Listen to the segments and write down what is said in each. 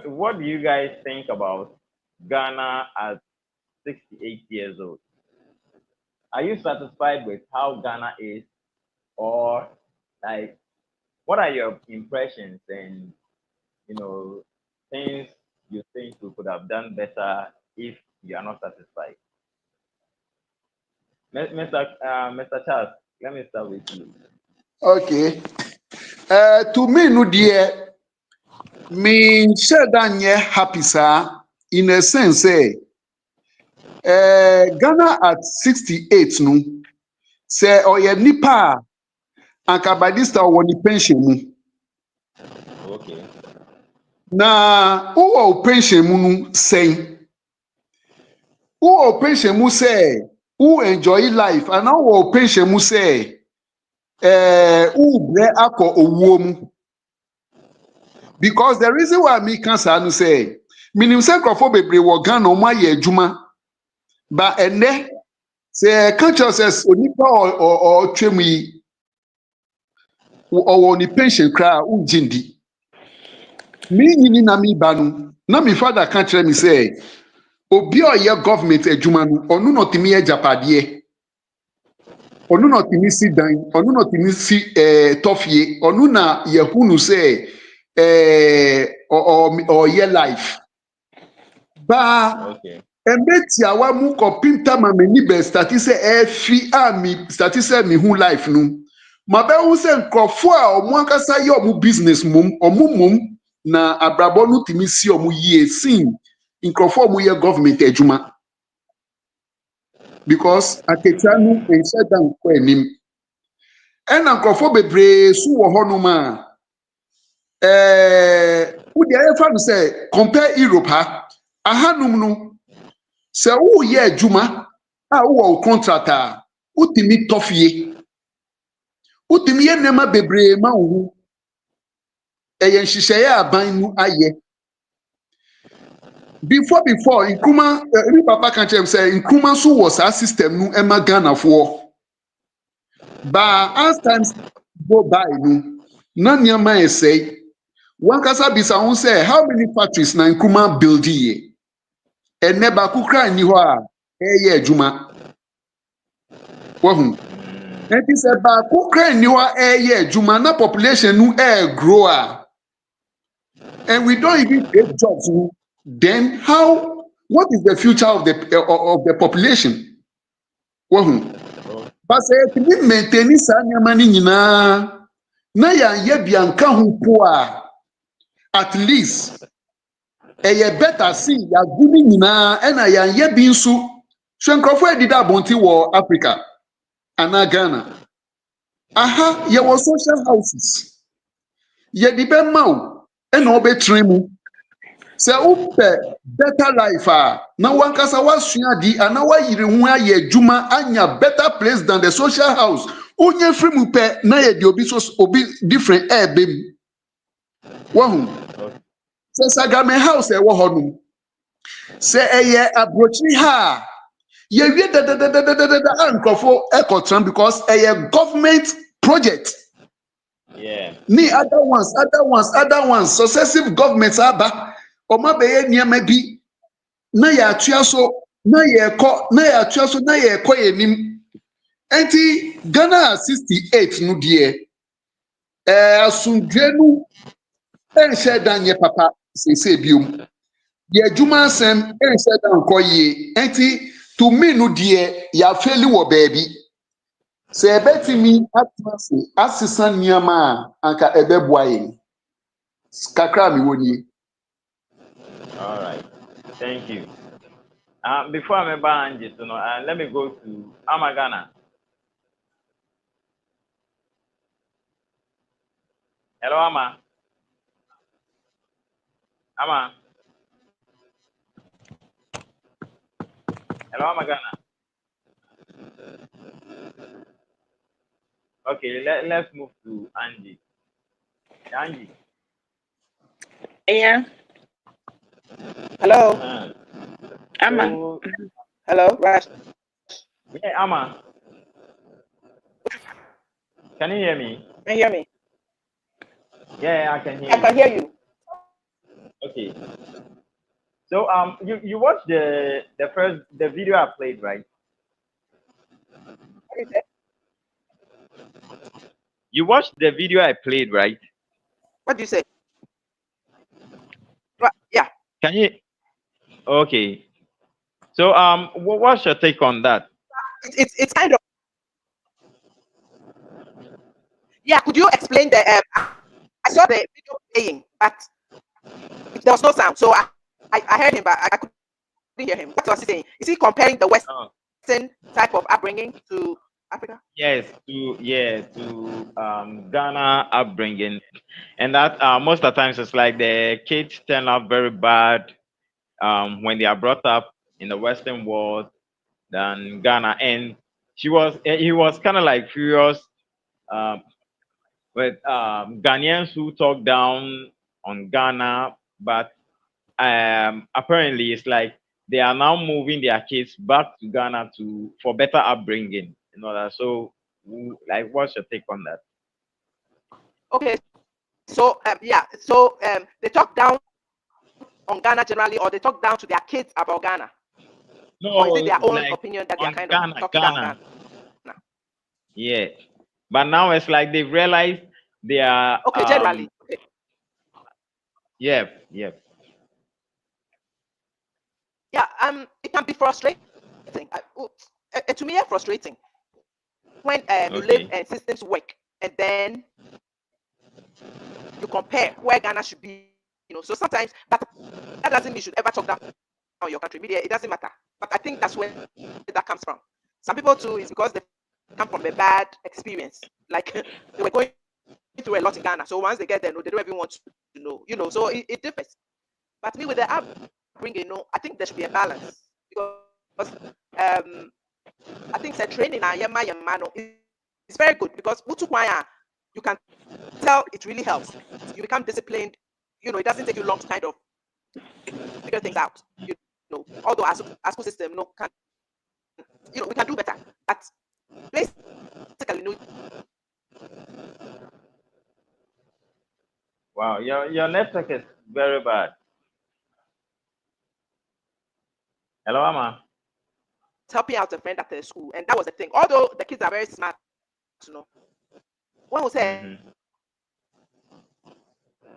What do you guys think about Ghana at 68 years old? Are you satisfied with how Ghana is, or like what are your impressions and things you think we could have done better if you are not satisfied? Mr. Charles, let me start with you. Okay. To me, no dear, me shedanye happy sir, in a sense, Ghana at 68 no, say oye nipa ankabadista woni pension mu. Okay. Na uwo pension mu no say, uwo pension mu say, who enjoy life, and uwo pension mu say, who bre ako owuo mu. Because the reason why me cancer no say, minim say krofo bebre wo Ghana o ma ye adwuma, ba ene say consciousness onipa or twemu yi o ni pension kra ungindi. Me nyini na me ba no, na me father can tell me say, obi o ye government adwuma no, onu no timi ye japade. Onu no timi si dan, onu no timi si tofie, onu na ye hunu say or ye life. Ba Okay. embeti awa mu kopinta ma mani be stati se efi mi stati se mi hu life no. Ma be hu se nkrofo a omo ankasa ye omo business mum, omo na abrabo no timi si omo ye sin nkrofo omo ye government adwuma. Because aketia no ense dan ko enim. Ena nkrofo bebre su wo ho no ma who the ever say compare Europe ha ahanum no se wo ye adwuma a wo contractor utimi tofie utimi ye nema bebre ma wo eye nhihye aban nu aye before nkruma every papa can tell say nkruma so was our system nu ema Ghana for ba as times go by nu na nyama say one kasa bisa won say how many factories na nkruma build here and never could cry ni ho a eye adwuma wahun and this ba could cry ni ho a eye adwuma na population nu grow and we don't even create jobs then what is the future of the population wahun but say to maintain sa nyama ni nyina na ya ye bianka ho po a at least eye better see ya guni nyina ena ya ye bi nso hwenkrofo edida abonti wo Africa ana Ghana aha ye wo social houses ye di be maw ena obetre mu se upe better life na wankasa wasua di ana wayire hu aye adwuma anya better place than the social house onye free mu pe na ye di obi different bem wahun se sagame house wo hodum se eye abrochi ha ye wie da nkofo ekotran because eye government project Yeah. ni other ones successive governments aba o ma be ye niam bi na ya atua so na ye ko yenim enti Ghana 68 no de asundwenu enhye dan ye papa se biom ye adwuma asem enhye dan ko ye enti to me no de ya feli wo baabi sɛ ɛbɛtumi atena ase asesa nneɛma a anka ɛbɛboa yɛn kakra a mewɔ nie. All right. Thank you. Before I remember Angie, so let me go to Amagana. Hello, Ama. Ama. Hello, Amagana. Okay, let's move to Angie. Angie. Yeah. Hello. Ama. So, Hello, Rash. yeah, Ama. Can you hear me? Can you hear me? Yeah, I can hear I you. can hear you. Okay. So you watched the video I played, right? What is it? You watched the video I played, right? What do you say? What? Yeah. Can you? Okay. So what's your take on that? It's kind of, yeah. Could you explain the? I saw the video playing, but there was no sound, so I heard him, but I couldn't hear him. What was he saying? Is he comparing the Oh, Western type of upbringing to Africa? yes, to Ghana upbringing, and that most of the times it's like the kids turn out very bad when they are brought up in the Western world than Ghana, and he was kind of like furious um, with Ghanaians who talk down on Ghana, but apparently it's like they are now moving their kids back to Ghana for better upbringing and all that. So, like, what's your take on that? Okay. So yeah. So they talk down on Ghana generally, or they talk down to their kids about Ghana, or No, is it their own like opinion that they are on kind of Ghana, talking down on Ghana? yeah. But now it's like they've realized they are, Okay, generally. Okay. yeah, yeah, Yeah. It can be frustrating. To me, it's frustrating when you live okay, and systems work, and then you compare where Ghana should be. So sometimes that doesn't mean you should ever talk down on your country. Media, it doesn't matter. But I think that's where that comes from. Some people too is because they come from a bad experience. Like they were going through a lot in Ghana. So once they get there, no, they don't even want to know. So it differs. But me with the upbringing, I think there should be a balance because I think the training is very good because you can tell it really helps. You become disciplined. It doesn't take you long to kind of figure things out. Although our school system, can, we can do better. But basically, wow, your network is very bad. Hello, Ama. helping out a friend at the school, and that was the thing. Although the kids are very smart, when we say,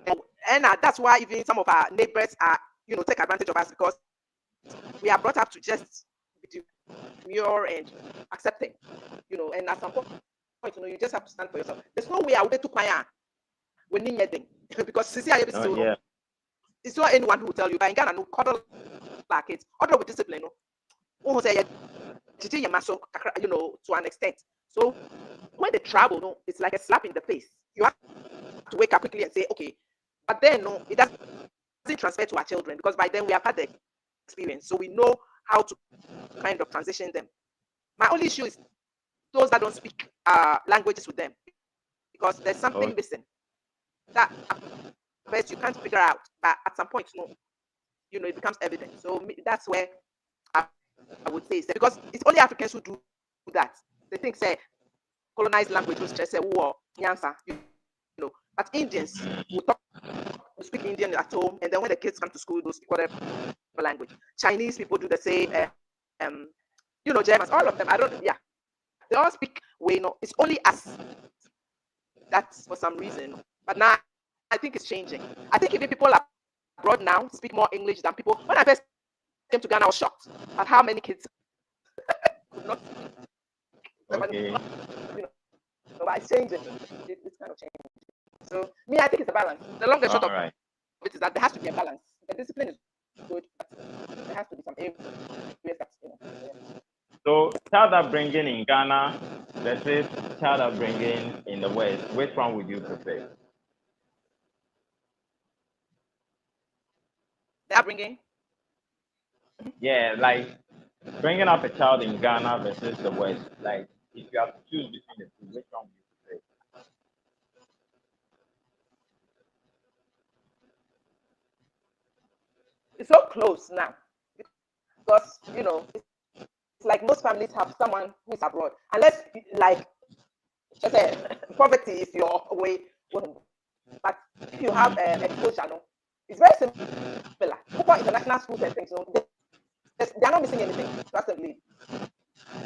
Mm-hmm. and that's why even some of our neighbors are, take advantage of us because we are brought up to just be demure and accepting, and at some point, you just have to stand for yourself. There's no way I would to choir when anything because Oh, yeah. it's not anyone who will tell you. But in Ghana, no cuddle like it, although with discipline, who say to an extent. So when they travel, it's like a slap in the face. You have to wake up quickly and say, okay. But then, it doesn't transfer to our children because by then we have had the experience. So we know how to kind of transition them. My only issue is those that don't speak languages with them because there's something missing that first you can't figure out, but at some point, it becomes evident. So that's where I would say because it's only Africans who do that. They think say colonized language was just a war, answer, But Indians will speak Indian at home, and then when the kids come to school, they'll speak whatever language. Chinese people do the same. Germans, all of them. Yeah, they all speak. It's only us. That's for some reason. But now I think it's changing. I think even people abroad now speak more English than people. When I first came to Ghana, I was shocked at how many kids could not speak Okay. By changing, it's kind of changing. So me, I think it's a balance. The long and short All of right. it is that there has to be a balance. The discipline is good, but there has to be some areas that So child upbringing in Ghana versus child upbringing in the West, which one would you prefer? they are bringing. Yeah, like bringing up a child in Ghana versus the West. Like if you have to choose between the two, which one would you prefer? It's so close now because it's like most families have someone who's abroad, unless like just say poverty is your way. But if you have exposure, no, it's very similar. For international schools and things, they're not missing anything. That's the lead.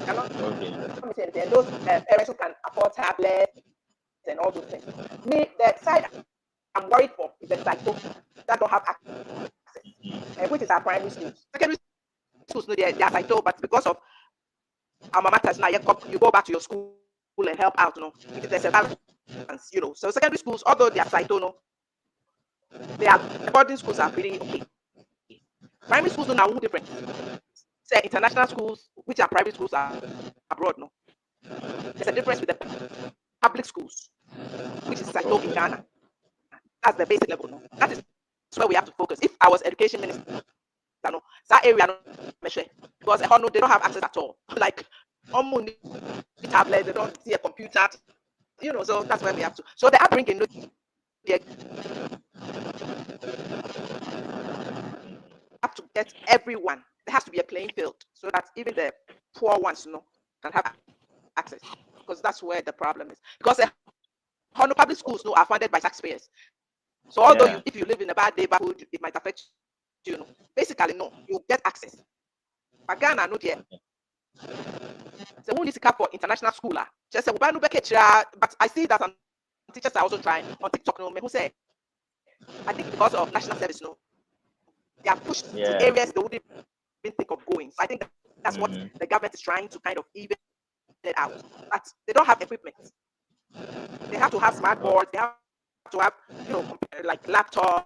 They're not Okay. missing anything. And those parents who can afford tablets and all those things. Me, the side I'm worried for is the side that don't have access, which is our primary schools. Secondary schools, no, they're side but because of our matters now, you go back to your school and help out, there's a balance, So secondary schools, although they are side, the boarding schools are pretty okay. Primary schools are now different. Say international schools, which are private schools, are abroad. No, there's a difference with the public schools, which is Saito in Ghana. That's the basic level. No? That is where we have to focus. If I was education minister, no, that area, no, because they don't have access at all. Like, almost tablets, they don't see a computer. So that's where we have to. So they are bringing have to get everyone. There has to be a playing field so that even the poor ones, can have access. Because that's where the problem is. Because the public schools, are funded by taxpayers. So although if you live in a bad neighborhood, it might affect you. Basically, no, you get access. But Ghana, no, dear. So who needs to come for international school? Just say, but I see that some teachers are also trying on TikTok. Who say, I think because of national service, they are pushed to areas they wouldn't even think of going. So I think that's what the government is trying to kind of even it out. But they don't have equipment. They have to have smart boards. They have to have, like laptops,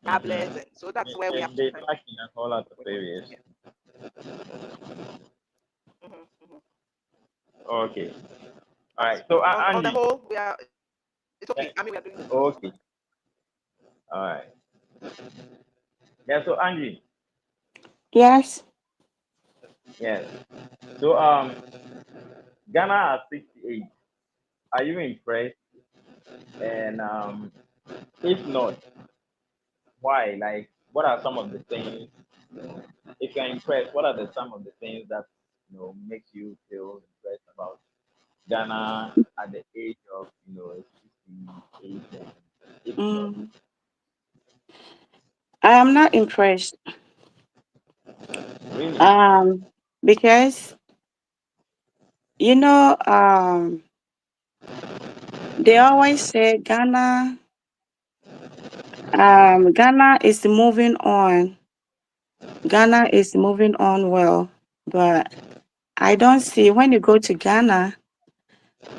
tablets, and so that's where we have to. They lack in a whole lot of areas. Okay. All right. So on the Andy. whole, it's okay. I mean, we are doing. Okay. All right. Yeah. So Angie. Yes. Yes. So Ghana at 68. Are you impressed? And if not, why? Like, what are some of the things? If you're impressed, what are some of the things that makes you feel impressed about Ghana at the age of 68? And if not, I am not impressed. really? Because they always say Ghana is moving on. Ghana is moving on well, but I don't see when you go to Ghana.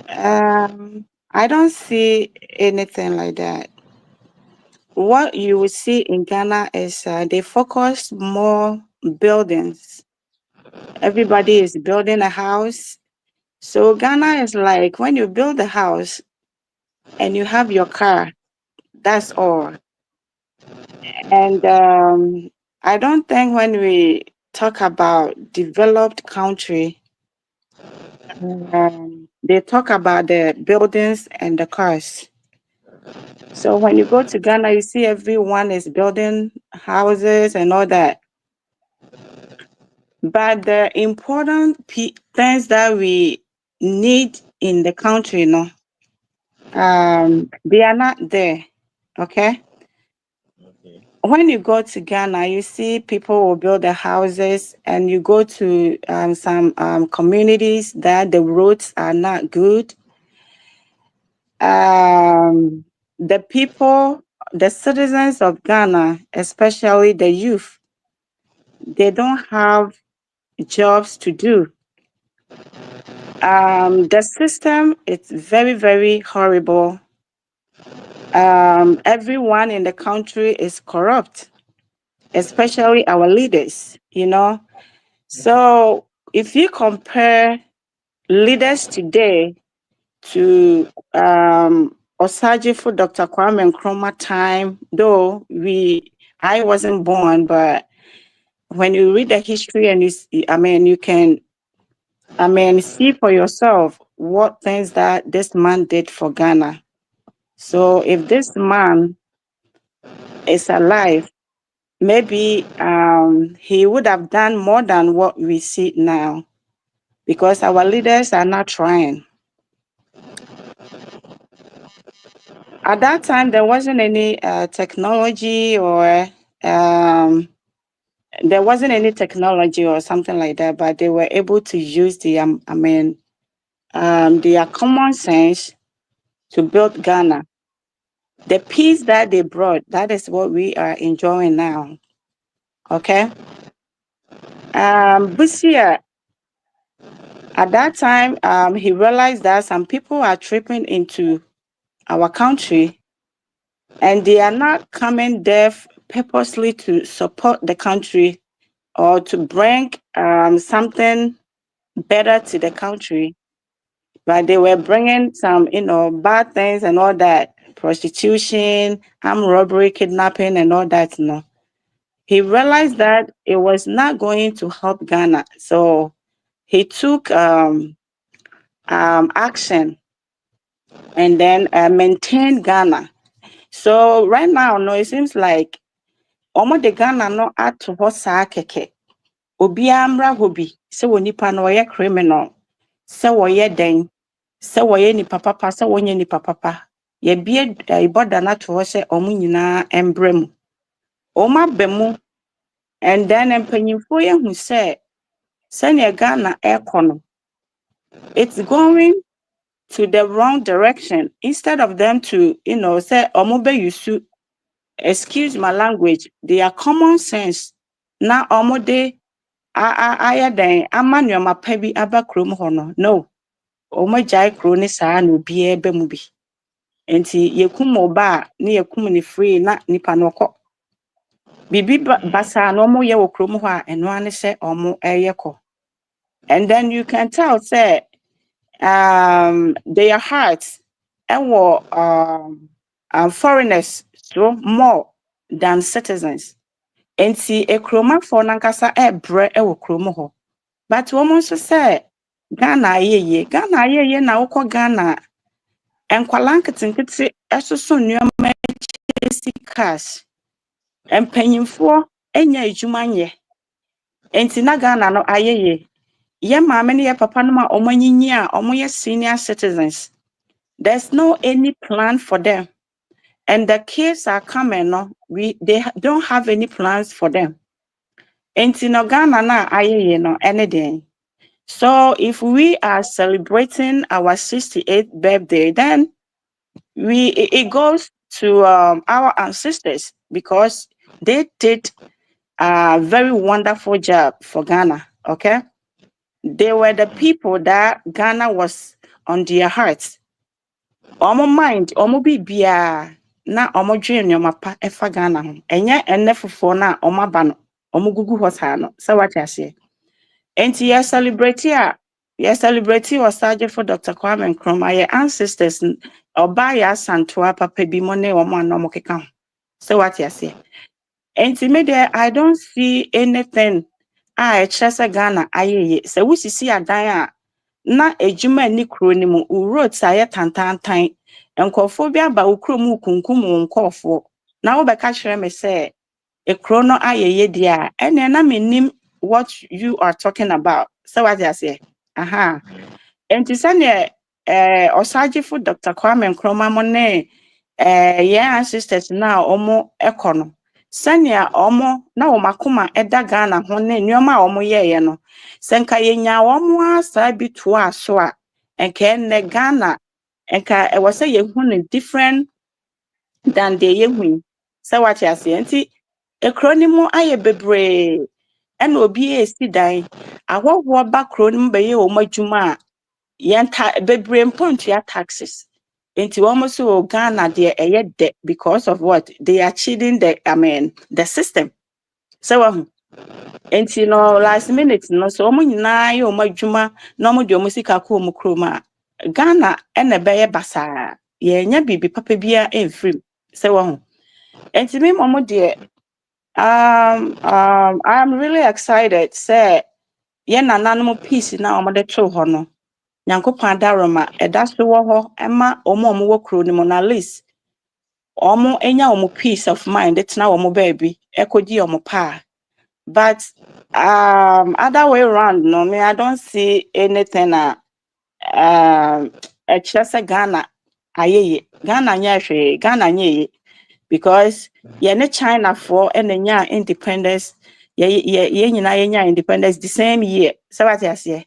I don't see anything like that. What you will see in Ghana is they focus more buildings. Everybody is building a house. So Ghana is like when you build a house and you have your car, that's all. And I don't think when we talk about developed country, they talk about the buildings and the cars. So when you go to Ghana, you see everyone is building houses and all that. But the important things that we need in the country, they are not there. Okay. When you go to Ghana, you see people will build their houses, and you go to some communities that the roads are not good. The people, the citizens of Ghana, especially the youth, they don't have jobs to do. The system is very, very horrible. Everyone in the country is corrupt, especially our leaders, you know. So if you compare leaders today to Osajifo Dr. Kwame Nkrumah time, though I wasn't born, but when you read the history and you can see for yourself what things that this man did for Ghana. So if this man is alive, maybe he would have done more than what we see now, because our leaders are not trying. At that time, there wasn't any technology or something like that, but they were able to use their common sense to build Ghana. The peace that they brought, that is what we are enjoying now. Okay. Busia, at that time, he realized that some people are tripping into our country and they are not coming there purposely to support the country or to bring something better to the country, but they were bringing some, bad things and all that, prostitution, armed robbery, kidnapping, and all that. He realized that it was not going to help Ghana, so he took action and then maintained Ghana. So right now, no, it seems like omo de Ghana no ato ho saa keke. Obi amra hobi se wonipa no ye criminal, se woye den, se woye nipa papa, se wonye nipa papa. Ye bie iboda na to ho se omo nyina embrem. Oma bemu and then empanyimfo ye hu se ne Ghana ekono. It's going to the wrong direction. Instead of them to, say omo be yusu, excuse my language, their common sense na omo de aya den amanuama pa bi aba krom ho no omo jai kro ni saa na obi ebe mu bi enti yekum oba na yekum ni free na nipa no kọ bibi basa na omo ye wo krom ho a eno ane se omo eyeko. And then you can tell say their hearts foreigners so more than citizens. Enti ekroma for nankasa ebre ewo krom ho. But woman so say Ghana ye na woko Ghana enkwala nketenkete esoso nneoma esi cash empanyimfo enya ejuma nye enti na Ghana no ayeye ye maame ne ye papa no ma omanyinyi a omoye senior citizens. There's no any plan for them, and the kids are coming no they don't have any plans for them. Enti no Ghana na ayeye no anything. So if we are celebrating our 68th birthday, then it goes to our ancestors because they did a very wonderful job for Ghana. Okay, they were the people that Ghana was on their hearts. Omo mind, omo bibia na omo dream nyoma pa efa Ghana ho. Enye ennefufo na omo aba no, omo gugu hosa no. So what you say? Enti ye celebrate Osaje for Dr. Kwame Nkrumah, your ancestors oba ya santua papa bi mo ne omo anomo keka. So what you say? Enti me there I don't see anything chese Ghana ayeye. Se we sisi adan a na ejuma ni kro ni mu roads aye tantantan. Enkofo bi aba ukro mu kunkum nkofo. Na wo beka kire me say ekro no ayeye dia ene na menim what you are talking about. So what I say? Aha. And to send Osajifo Dr. Kwame Nkrumah mo ne yeah ancestors na omo ekono. Sanya omo na omakoma eda Ghana ho ne nyoma omo ye no. Senka yenya omo asa bi to aso a enka ne Ghana enka e was say ye hu different than the ye hu. So what I say? Enti ekronimo aye bebre ena obi esi dan ahọhọ ba kro no be ye o madwuma bebree point ya taxes. Into almost Ghana they debt because of what they are cheating the system. So and last minute no so omo nyina ye omo adwuma na omo de omo sika ko omo kroma Ghana ene beye basa ye nya bibi papa bia enfrim se wo ho enti me omo de I'm really excited say ye nananom peace na omo de tro ho no Nyankopon daroma eda so wo ho ema omo wo kro ni mo na list omo enya omo peace of mind etna omo baby ekogi omo pa. But other way around, no, me, I don't see anything just Ghana Ghana nye because China for and independence independence the same year. So what I say?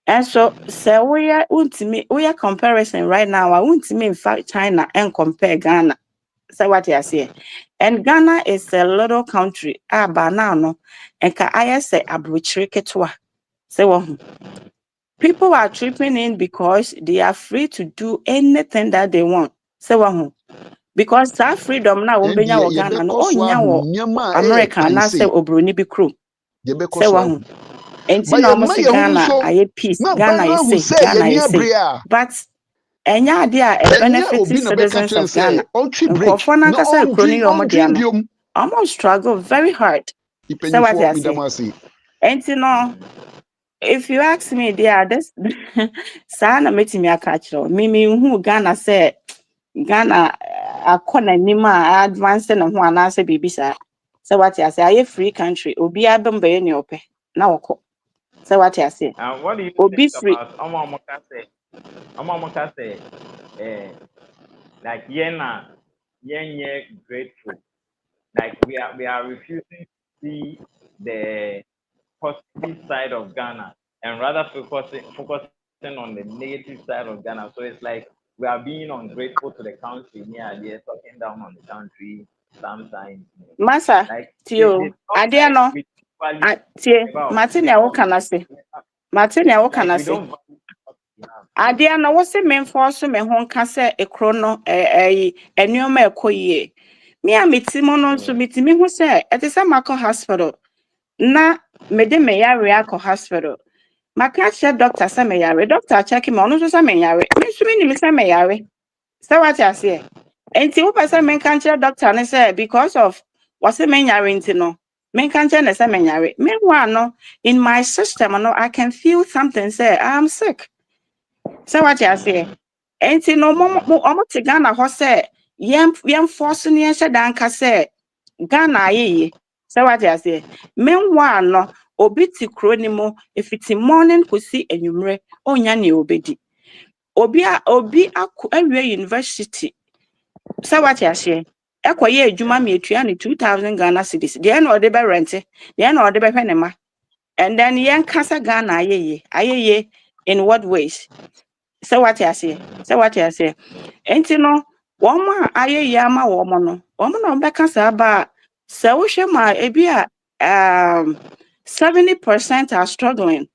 And so we are comparison right now. I won't me in fact China and compare Ghana. So what I say? And Ghana is a little country. Banano. And I say abruchreketwa. So people are tripping in because they are free to do anything that they want. So because that freedom now And umbenya wa the Ghana no Yebeko onya wo Nyama America na say obroni bi krom. Yebeko So enti but na ye almost may Ghana so aye peace. na Ghana Bama is who say say ye Ghana near is say. Bria. But enya ade a And ya benefit obi na beka citizens chen of say Ghana. on tree bridge. Nkofo na No kasa ekroni yomo dia no. biom. Almost struggle very hard. So Ipenyi what for I me say? damasi. Enti no if you ask me there this sana metimi akachiro. Me who Ghana say Ghana akona nima advance na ho anase bibisa. So what I say? Aye free country. Obi abembe ne ope. Na woko. So what I say? What do you Obi think free. about Omomoka say, like yen grateful. Like we are refusing to see the positive side of Ghana and rather focusing on the negative side of Ghana. So it's like we are being ungrateful to the country. Yeah, they're talking down on the country sometimes. Masa Like they tio. talk Ade like no. we don't value Tie. about Martin ya woka na se. Martin ya woka like na we se. don't value what we have. Ade na wo se menfo so me ho nka se ekro no enuoma ekoyie. Me a metimo no so metimi ho se etese mako hospital na mede me yare akọ hospital. Maka che doctor se me yare. Doctor check me onu so se me yare. Me so me ni se me yare. So what you say? Enti wo pese men kan che doctor ne say because of what se men yare enti no. Men kan che ne se men yare. Meanwhile no in my system no I can feel something say I'm sick. So what you say? Enti no mo omo te Ghana ho say yem force ne ye dan ka say Ghana ayeye. So what you say? Meanwhile no obi ti kro ni mo if it's morning kosi enwumre onya ne obedi. Obi awie university. So what you say? Ekoye adwuma me atua ne 2000 Ghana cedis. Dey na ode be rent. Dey na ode be hwe ne ma. And then yen kasa Ghana ayeye in what ways? So what you say? So what you say? Enti no woman ayeye ama woman no. Woman no be kasa ba se wo hwe ma ebi a 70% are struggling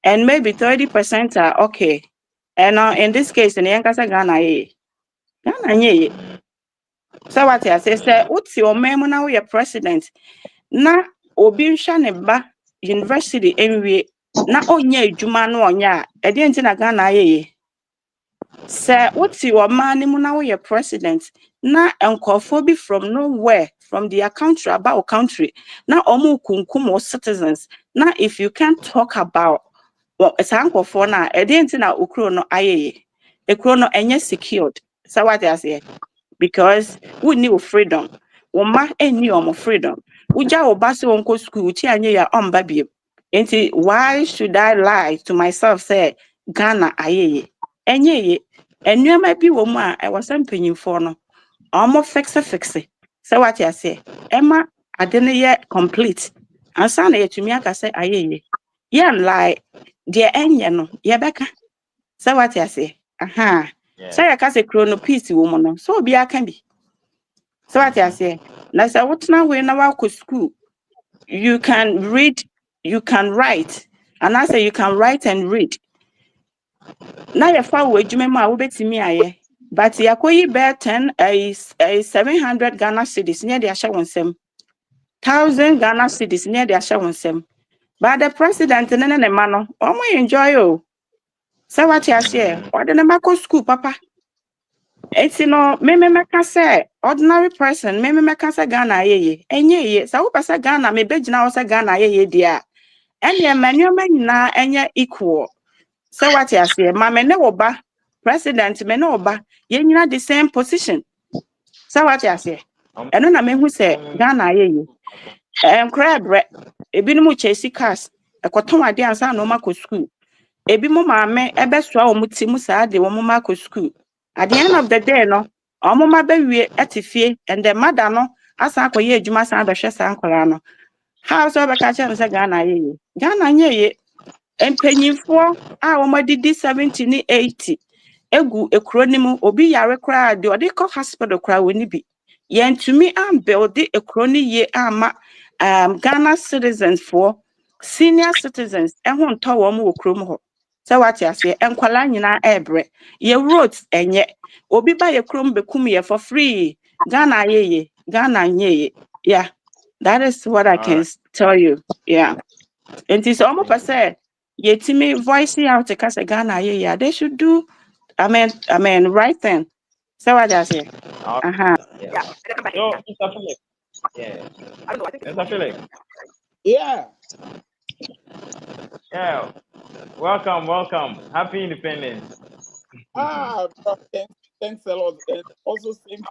and maybe 30% are okay. And in this case, in Yankasa Ghana, Ghana, so what I say, what's your memo now? Your president na obi ne ba university anyway. Na onye juma no onya. E dey na Ghana say what's your man now? Your president na enkofo bi from nowhere from their country about country. Na omu kunkum citizens. Na if you can't talk about well, esankofo na e dey na okro no ayeye. Ekro no enye secured. So what I say? Because we need freedom. Woma any freedom. Uja obase wonko school ti anye ya omba biem. Enti why should I lie to myself say Ghana ayeye? Enye ye. Enuema bi wo mu a e wasam panyimfo no. Omo fixe. So what I say? Emma ade ne ye complete. Ansa na yetumi aka say ayeye. Yam lie de enye no ye beka. So what I say? Aha. So ya ka say chrono peace wo mu no. So obi aka bi. So what I say? Na say what na we na wa ko school. You can read, you can write. And I say you can write and read. na ya fa wo adwuma mu a wobetimi aye but yakoyi be 700 Ghana cedis near the asha wonsem 1000 Ghana cedis near the asha wonsem but the president ne ma no omo enjoy o say what you say or the mako school papa eti no me meka say ordinary person me meka say Ghana ayeye enye ye say wo pesa Ghana me begina wo say Ghana ayeye dia ene manuoma nyina enye equal. So what you say, Mama ne oba, president me no oba, ye nyina the same position. So what you say? Eno na me hu say Ghana ye ye. Enkra bre, ebi no mu chesi cars, ekoton ade ansa na o makọ school. Ebi mo maame ebe soa o muti mu saa de wo mo makọ school. At the end of the day no, omo ma be wie etifie and the mother no asa akọ ye adwuma san be hwe san kwara no. How so be ka che say Ghana ye ye. Ghana nye ye. Empanyinfo a wɔmadidi 70 ne 80 egu ekuro ni mu obi yare kra de odi kɔ hospital kra woni bi yɛntumi ambuild ekuro ni ye ama Ghana citizens for senior citizens ɛho ntɔ wɔn wɔ kurom hɔ sɛ wate ase enkwala nyina ɛbrɛ ye roads enye obi ba ye kurom bekum ye for free Ghana ye Ghana nye yeah, that is what I can tell you. Yeah. And it's almost per se yetimi voice out to kasa Ghana yeah, they should do right thing. So what I say? Yeah. Yeah. Come back. So, Mr. Philip. Yeah. I don't know. I think Mr. Philip. Yeah. Yeah. Welcome. Happy Independence. Thanks a lot. And also same.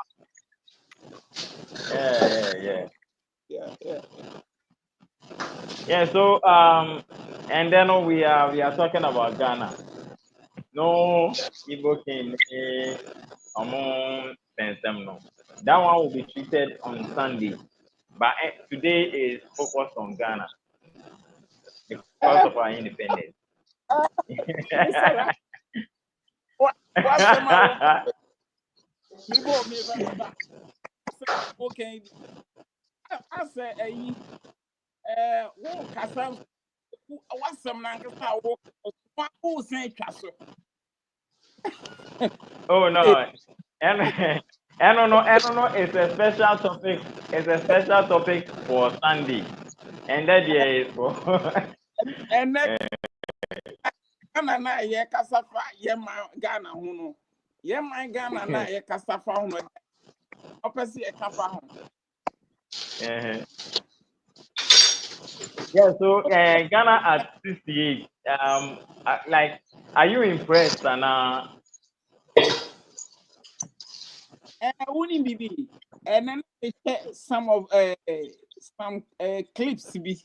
Yeah. Yeah. So and then we are talking about Ghana. No Igbo king among no. That one will be treated on Sunday. But today is focused on Ghana because of our independence. What's the matter? Okay. I say, what's some who say castle? Oh no. And no, it's a special topic. It's a special topic for Sunday. And that is for and then Ghana na ye kasafa ye man Ghana ho no. Ye man Ghana na ye kasafa ho no. Opese ye kafa ho. Yeah, so Ghana at 68. Like, are you impressed? And Wouldn't be. And then I share some of some clips be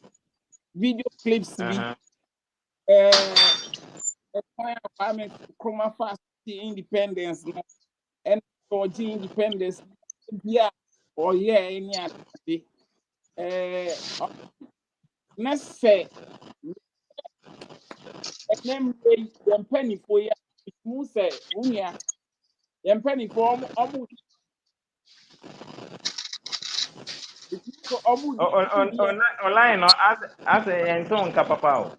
video clips be apartment chroma fast independence no and Georgia independence yeah or yeah any other let's say and then the penny for ya mu say unia the penny for almost online, no, as a and so on Kapapa.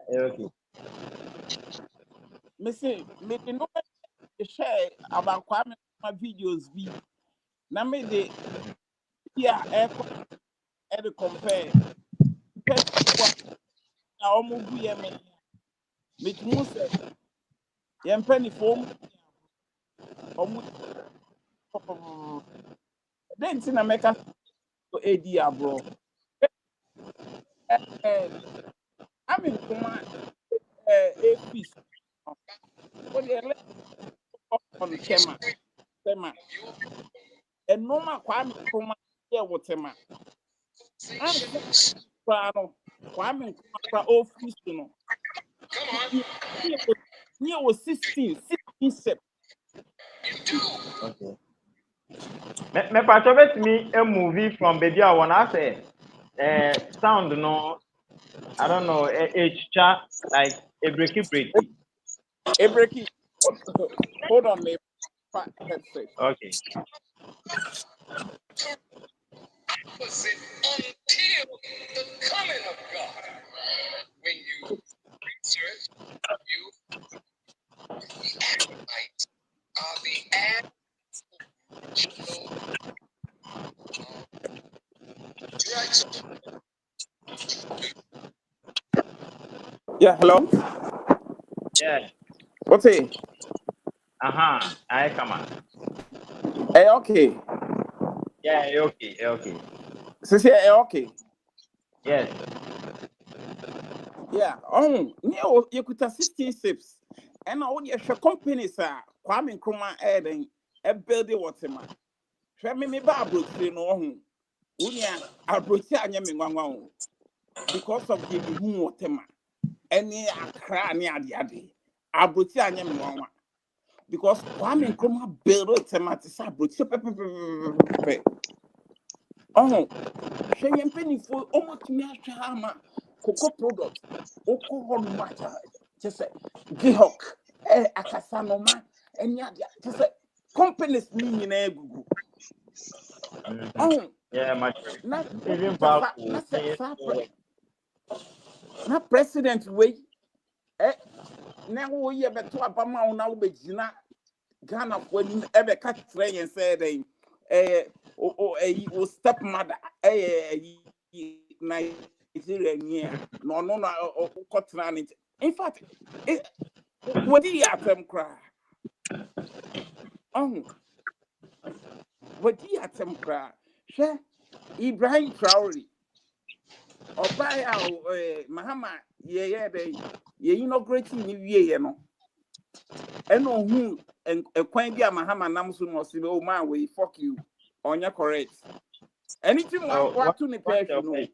Okay. me say me no share about Kwame videos be na me de yeah e compare na omo gu ye me tumu say ye penny for omo then na make us to AD bro I'm in Kuma a piece what the on tema and normal Kwame Kuma here what tema Kwame Kuma office no here was 16 Sep. Okay. Me participated me a movie from baby I wanna say sound no I don't know chat like a breaky. A breaky. Hold on, me. Okay. opposite until the coming of God. When you research, you the Adamites are the aboriginal tribes. Yeah, hello. Yeah. What's it? I come on. Hey, okay. Yeah, okay, okay. Sisi, hey, okay. Yes. Yeah. You could have 16 sips. And all your companies are Kwame Nkrumah adding a building water man. Try me Bible to know who unya abrochi anya me nwanwa because of the who water man. Any akra ni ade abrochi anya me nwanwa because Kwame Nkrumah build it man to say abrochi pepe. Oh, hwɛ yɛn mpanyinfoɔ ɔmɔtumi ahwɛ ha ama cocoa product okɔ hɔ nom akyɛ kyɛ sɛ gihok akasanoma ɛne adeɛ kyɛ sɛ companies ne nyinaa gugu ɔho Yeah, my na even wokuta back sa to na sɛ 10 years saa forward. na president wei na woyɛ bɛto abama wo na wobɛgyina Ghanafoɔ anim ɛbɛka kyerɛ yɛn sɛ dɛn o stepmother Nigeria near no cotton. In fact, what do you have them cry? Oh, what do you have them cry? Share Ibrahim Traore or buy our Mahama, they inaugurating New Year, no. And on who and a quaint dear Mahama Namsu must say, oh, my way, fuck you, on your correct. Anything So what to the what's pay, your you know.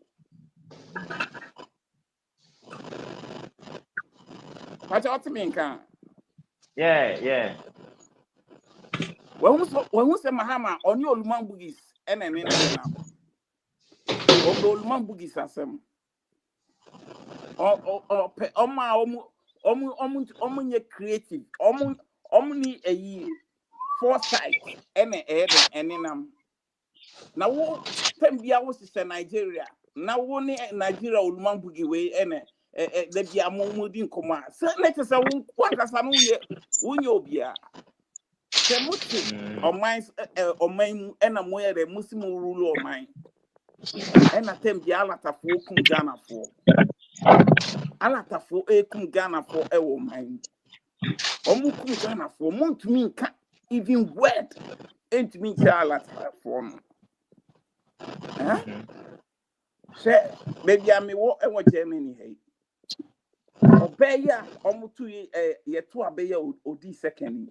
What ought to mean, can yeah. when we say Mahama on your Luman boogies and an enema on the Luman boogies as them or my creative omni a year foresight and a head and enam now ten be hours is Nigeria now one Nigeria Luman boogie way and there be a momudin coma so let us one casano ye unyobia semuti or mine or mine and a moya the Muslim rule or mine and a tem be alata for Ghana for alata for Ghana for a woman omukum Ghana for mont mean can't even word ain't me alata for say baby I me what Germany hey obeya omutu ye to abeya odi second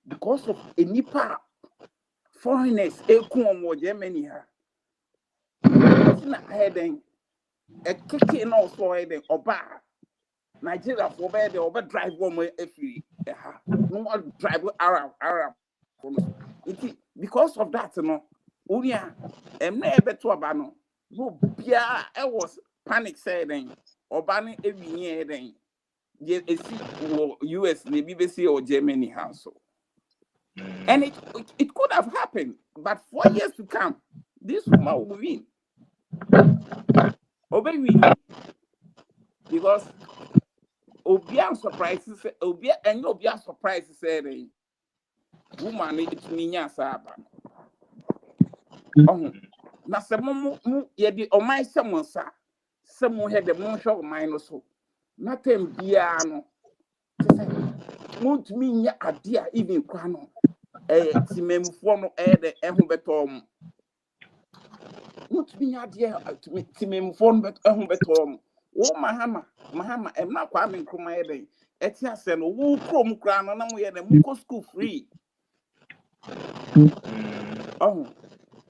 because of a nipa foreigners ekun Germany ha tina heading a kicking also heading oba Nigeria for bed over drive one way if you no one drive Arab because of that no unia never to abano no bia it was panic saying obani every year then you see US the BBC or Germany house and it could have happened but 4 years to come this woman will win obey winning because Obia surprises Obia and Obia surprises saying woman it mean saba oh na se mo ye di o mai se mo sa se mo he de mo hwe o mai no so na tem bia no te se mo tumi nya ade a even kwa no timemfo no de eho beto mo mo tumi nya ade a timemfo no eho beto mo wo mahama na Kwame Nkrumah den eti ase no wo krom kra no na mo ye de mo go school free oh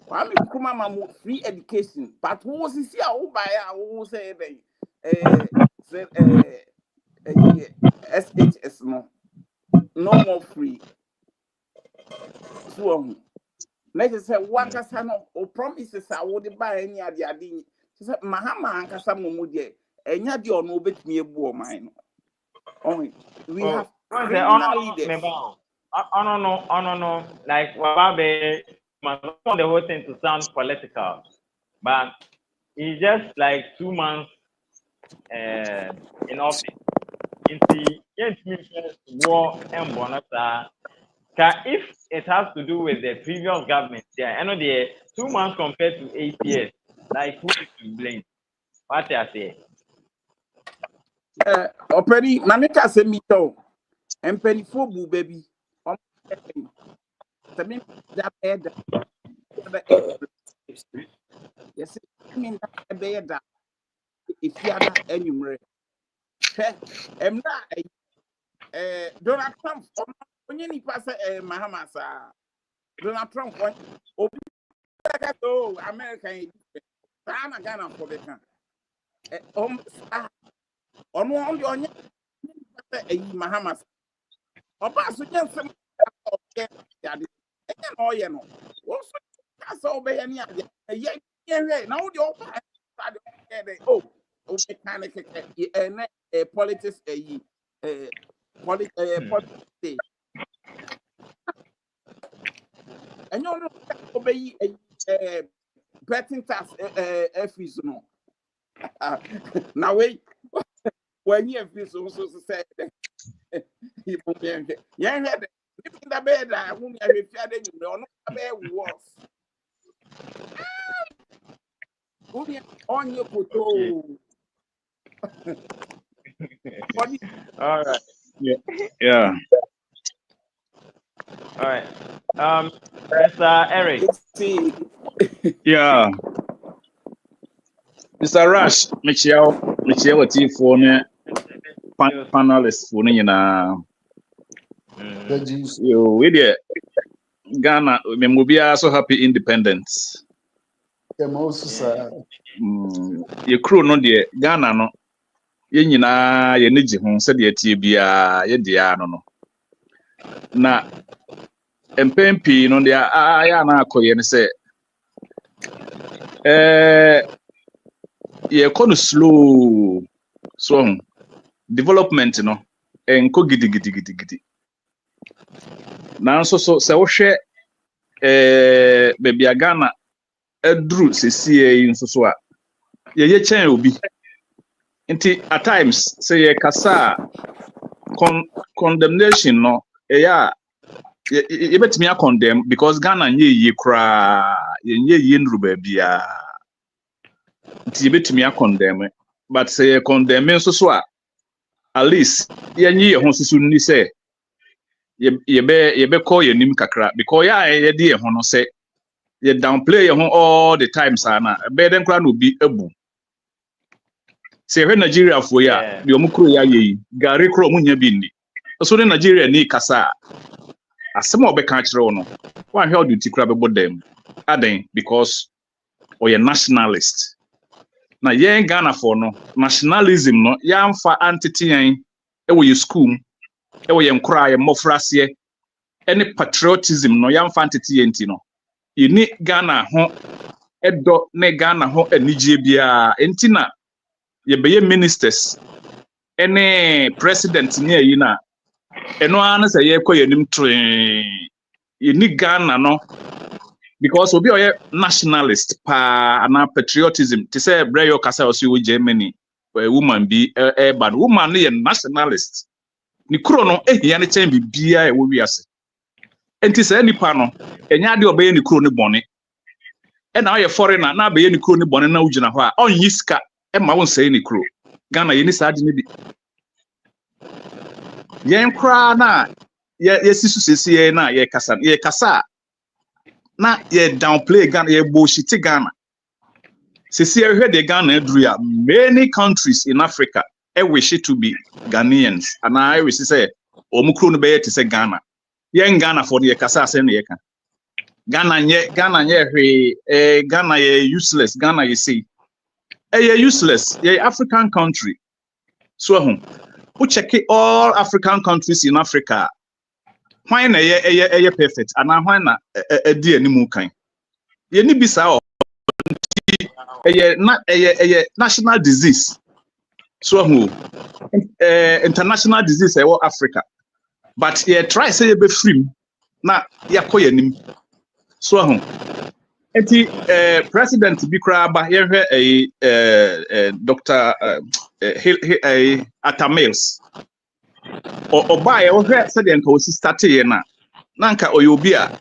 Kwame Nkrumah ma free education but who was see a wo buy a wo say den SHS no more free so next say one kasa no o promises a wo de buy any ade say mahama ankasa mo de enya de ono obetumi ebu o man no oh we have criminal leaders No. Like, Wababe, the whole thing to sound political. but he's just like 2 months in office. War and bonata. If it has to do with the previous government, yeah, I know the 2 months compared to 8 years. Like who is to blame? What I say? Operi manika se mito. Empeni fobu baby. Tami that bed. Yes, I mean that bed. If you are anymore. Donald Trump onye ni pass Mahama sa Donald Trump one obi to American na Ghana for the can on onye pass Mahama oba so jensem ya de no ye no wo so ka so be ya ni ade ye na wo de oba oh o mechanic politics politics and you know obey betting tax fees no now wait when you fees also say you yeah living the bed I won't have if you know no bed was on your photo. All right. Yeah. All right. Mr. Eric. Yeah. Mr. Rush, Michelle, what you for panelists for na. You with it. Ghana, we be so happy independence. Your crew no dear Ghana no. Ye nyina ye neji ho se de tie bia ye dia no na empempi no dia ya na akoye ne se ye kono slow so development no enko gidi na so se wo hwe bebia Ghana adru sesie nso so a ye chen obi Inti at times say kasa condemnation no yeah you bet me a condemn because Ghana ye kra ye nru ba bia inti you bet me a condemn but say condemn so at least ye nyi ye ho susu ni say ye be call ye nim kakra because ye de ye ho no say ye downplay ye ho all the times ana be den kra no bi abu say when Nigeria for ya the omukro ya ye gari kro munya bi ni so the Nigeria ni kasa asem obeka kire no wan hwe duty kra be bodem aden because we nationalist na ye Ghana for no nationalism no ya mfa entity yan e wo ye school e wo ye nkra ye mofrase any patriotism no ya mfa entity enti no ini Ghana ho edo ne Ghana ho anigye bia enti na ye be ministers any president near you na eno an say ye koye nim tren ye ni Ghana no because obi oye nationalist pa na patriotism to say breyo kasa osi Germany woman be bad woman no ye nationalist ni kuro no ehia ne chen bibia e wo wiase enti say nipa no enya de obeye ni kuro ne bone e na oye foreigner na abeye ni kuro ne bone na ugina ho a onyi sika e ma won say ni kuro Ghana ye ni saadi ne bi yen kra na ye sisu sesi na ye kasa na ye downplay Ghana ye bullshit Ghana sesi ye hwe de Ghana aduru ya many countries in Africa e wish to be Ghanaians and I wish say omukro no be ye te say Ghana yen Ghana for the kasa ase na ye ka Ghana nye hwe Ghana ye useless Ghana ye say useless ye African country so who check all African countries in Africa why na ye perfect and why na di animu kan ye ni bisa o national disease so international disease Africa but ye try say ye be free na ye koye nim so enti president bi kra ba yehwe Dr. Atamils oba ye wohwe se de nka osi start ye na nka oyobi a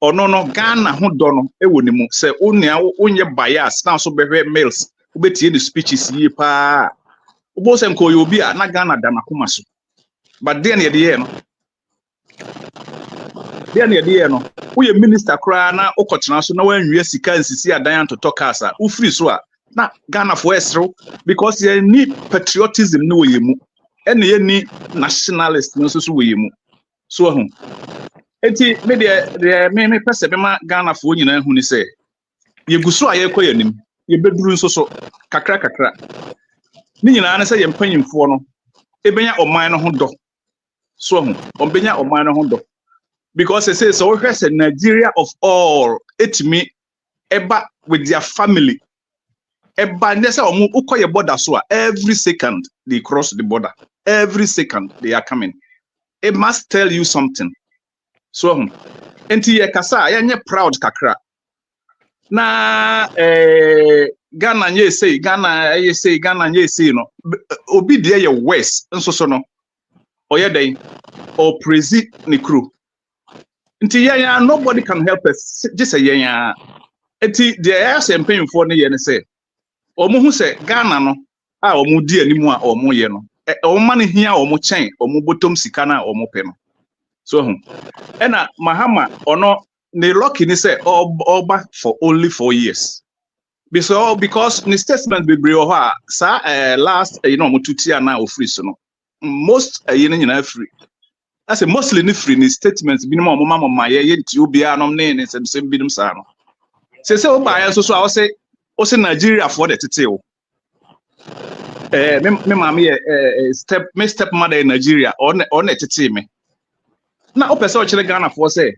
ono no Ghana ho do no ewo ni mu se onua onye bias na so behwe mails obetie the speeches yi pa obo se nka oyobi a na Ghana da nakoma so but then ye de no uye minister kra na ukotena so na wanwie sika nsisi adan antoto kasa ufiri so a na Ghana for esro because ye ni patriotism no we mu ene ye ni nationalist no so we mu so ho enti me de me pese be ma Ghana for nyina hu ni se ye guso a ye koyanim ye beduru nso so kakra ni nyina na se ye mpanyimfo no ebenya oman no ho do so ho obenya oman no ho do because it says so here's a Nigeria of all it me eba with their family eba nese omu ukoye border so every second they cross the border every second they are coming. It must tell you something. So enti ye kasa ye proud kakra na Ghana ye say no obi de ye west nso so no oye den or praise ni crew. Nti yanya nobody can help us just say yanya enti there is empaying for ne ye say omo hu say Ghana no a omo di animu a omo ye no omo ne hia omo chen omo bottom sika na omo pe no so hu ena Mahama ono ne lucky ni say oba for only 4 years because the statement be brio ha sa last omo tutia na ofri so no most ye nyina free. That's a mostly ni free ni statements bi no mama ye nti obi anom ne ne sem bi dum sa no se oba ya so I say Nigeria for the tete me mama ye step mother in Nigeria on tete me na o pese o kire Ghana for say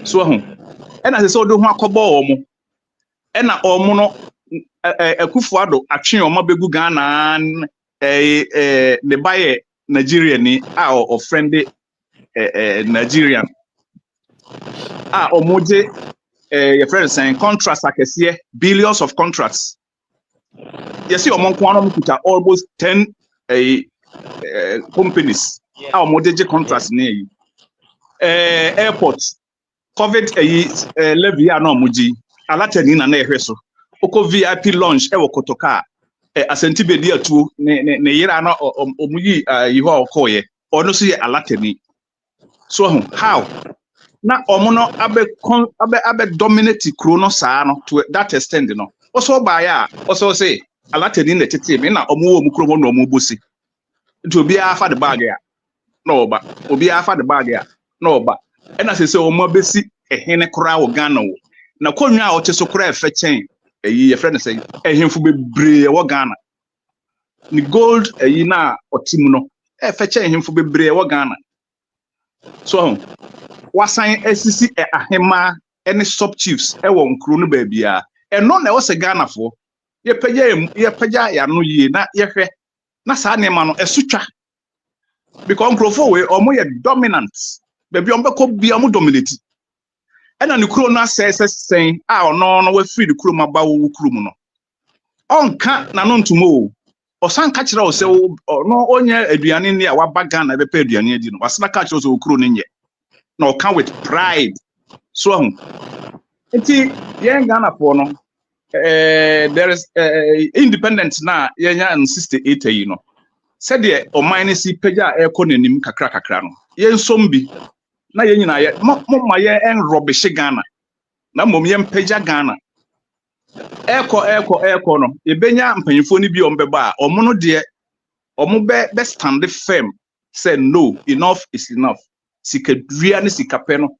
so ho e na se o do ho akobo omo e na omo no Akufo-Addo atwe omo begu Ghana ne baye Nigeria ni or friendly Nigerian omoje your friend saying contracts akese billions of contracts. You see omonko kuta almost 10 companies omoje contracts ni airports COVID levy na omoji alatani na ehwe so oko VIP lounge e wokotoka asenti bedi atu ne yira na omuyi yiho okoye ono so ye alatani so how na omono abe dominate krono saa no to that extent no also buy ya also say alatani na tete me na omo wo mu kromo no omo bosi nti obi afa the bag ya no oba obi afa the bag ya no oba e na se omo besi ehene kora wo Ghana wo na konwa a ote so kora efe chen ye friend say ehemfu bebre wo Ghana ni gold na otimu no efe chen ehemfu bebre wo Ghana so wasan asisi ahema any sub chiefs wo nkro no ba bia no na wo se Ghana fo ye pagya ya no yie na ye hwe na saa nema no esutwa because nkrofo we omo ye dominant ba bia ombeko bia omo dominate ena ni kro na sen ono no we free the kro maba wo kro mu no onka na no ntumo osan ka kire o se no onye aduane ni a waba Ghana be pa aduane adi no wasana ka kire o se okro no nye no come with pride so enti yen Ghana for no there is independent na yenya in 68 you know said the o minus pagya economy kakra no yen sombi na yen nyina ye mo ma ye en rubbish Ghana na mom yen pagya Ghana eko no ebenya mpanyifo ni bi ombeba omo no de omo be stand firm say no, enough is enough. Sika dua ne sika pe no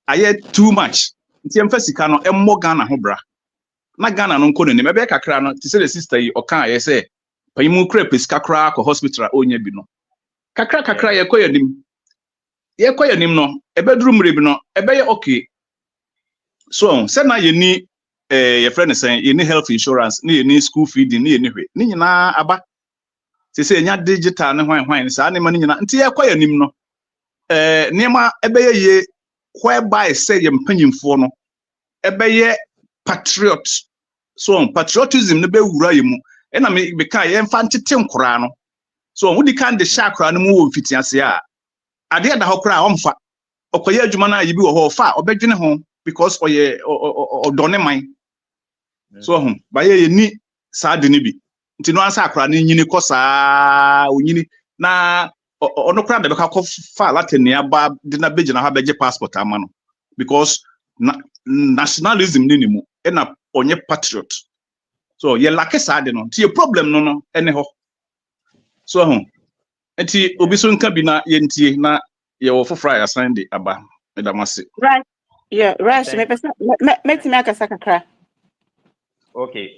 aye too much. Nti emfa sika no emmo Ghana ho bra. Na Ghana no nko no nim ebe kakra no ti say the sister yi oka aye say payimu kra pesika kra ko hospital onya bi no. Kakra ye koyanim. Ye koyanim no ebe duru mre bi no ebe ye okay. So say na ye ni your friend say ye ni health insurance, ni ye ni school feeding, ni ye ni hwe. Ni nyina aba. Say nya digital ne hwan sa ne ma ni nyina. Nti ye koyanim no nema ebe ye whereby say yempanyimfo no ebeye patriot. So patriotism no be wura yemu. E na me ka yemfa ntete nkora no. So who di kan de shakra no mu wo mfitiase a ade da ho kra omfa okoye adwuma na yibi wo ho fa obedwene ho because oye odone man. So ba ye ni saa de ni bi nti no ansa akra na nyini kosa onyini na ono kra de beka ko fa latin ya ba de na beje na ha beje passport ama no because nationalism ni mu e na onye patriot. So ye lake saa de no ti problem no ene ho. So nti obi so nka bi na ye ntie na ye wo fofra ya Sunday aba medamase. Right. Yeah, right. Thank Make me akasa kakra. Okay.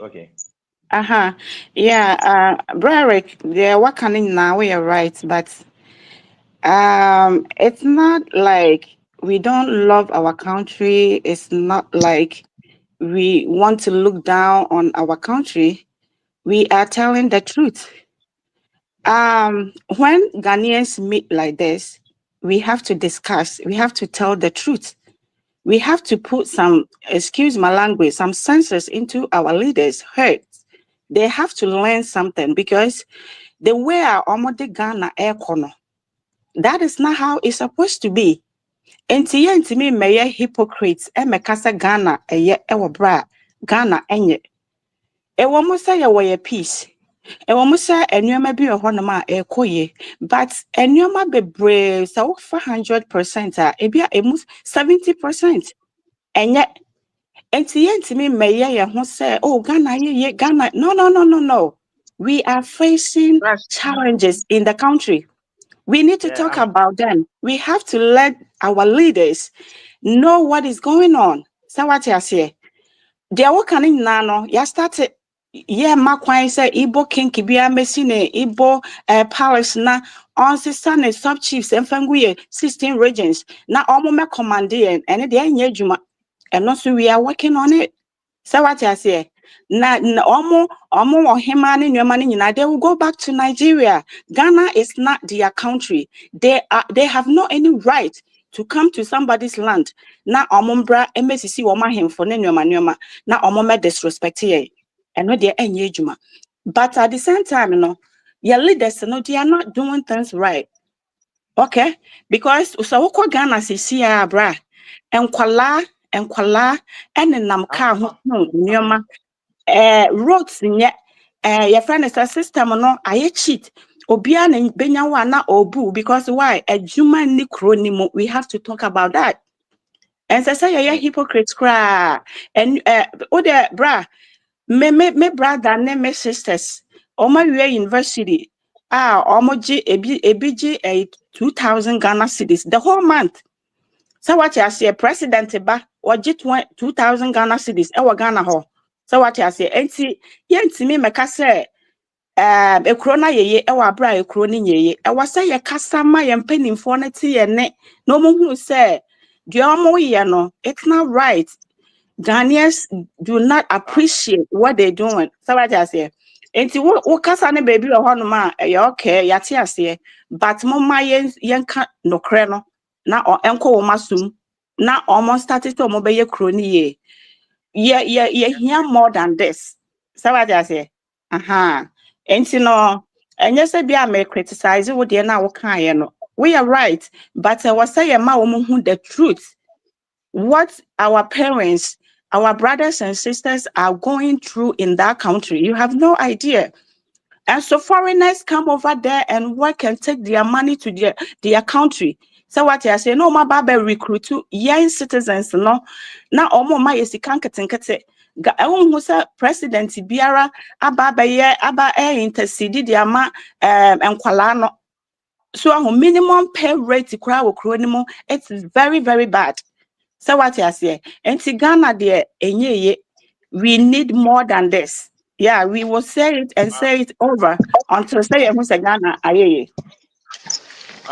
Yeah, Brick, yeah, what can now we are right, but it's not like we don't love our country. It's not like we want to look down on our country. We are telling the truth. When Ghanaians meet like this, we have to discuss, we have to tell the truth. We have to put some, excuse my language, some senses into our leaders' heads. They have to learn something because the way our Omode Ghana air corner, that is not how it's supposed to be. And to me, may hypocrites, and Mekasa Ghana, a ye ewa bra, Ghana, enye. Ewa musa ya way peace. Ewa musa enyoma bi ohonoma ekoye, but enyoma be brave, so 400%, ebia emus 70%. And yet, to me, may ye who say, oh, Ghana, ye, Ghana. No. We are facing challenges in the country. We need to talk about them. We have to let our leaders know what is going on. So what you say? They are working nano. Ya started. Yeah, Makwan say Ibo King Kibia Messine, Ibo Palace na on sister and sub chiefs and Fanguye 16 regions. Now almost commanding and they are juma. And also we are working on it. So what I say? Na omo ohimani nyamani nyina, they will go back to Nigeria. Ghana is not their country. They have no any right to come to somebody's land. Na omombra MSC woma him for nyama na omome disrespect ye. And no they enye juma. But at the same time, your leaders they are not doing things right. Okay? Because so Ghana see bra enkwala and nam car ho nyoma roads nye your friend is a system no aye cheat obia na benya wa na obu because why adwuma ni kro ni mo we have to talk about that. And say you hypocrites cry and the bra me brother ne me sisters oma we university omo ji ebi 2,000 Ghana cedis the whole month. So what you say, President ba or jit 2,000 Ghana cedis Ghana ho. So what you say, enti me meka say ekro na yeye abra ekro ni yeye say ye kasa ma ye mpanimfo na ti ye ne no mo hu say de omo ye no it's not right. Ghanaians do not appreciate what they're doing. So what you say, enti wo kasa ne baby ho no ma okay ya ti ase but mo ma yen ka no kre no na enko wo masum na almost started to mo be ye kroni ye hear more than this. So what I say and no and yes bia me criticize wo de na wo kan ye no we are right but I was say ma wo hu the truth what our parents our brothers and sisters are going through in that country. You have no idea. And so foreigners come over there and work and take their money to their country. So what I say, no, my baba recruit to young citizens, no. Now, omo ma yesi kanketenkete. Who say President Biara aba intercede the ama enkwala no. So minimum pay rate it's very, very bad. So what I say, and Ghana there, we need more than this. Yeah, we will say it and say it over until say who's a Ghana. All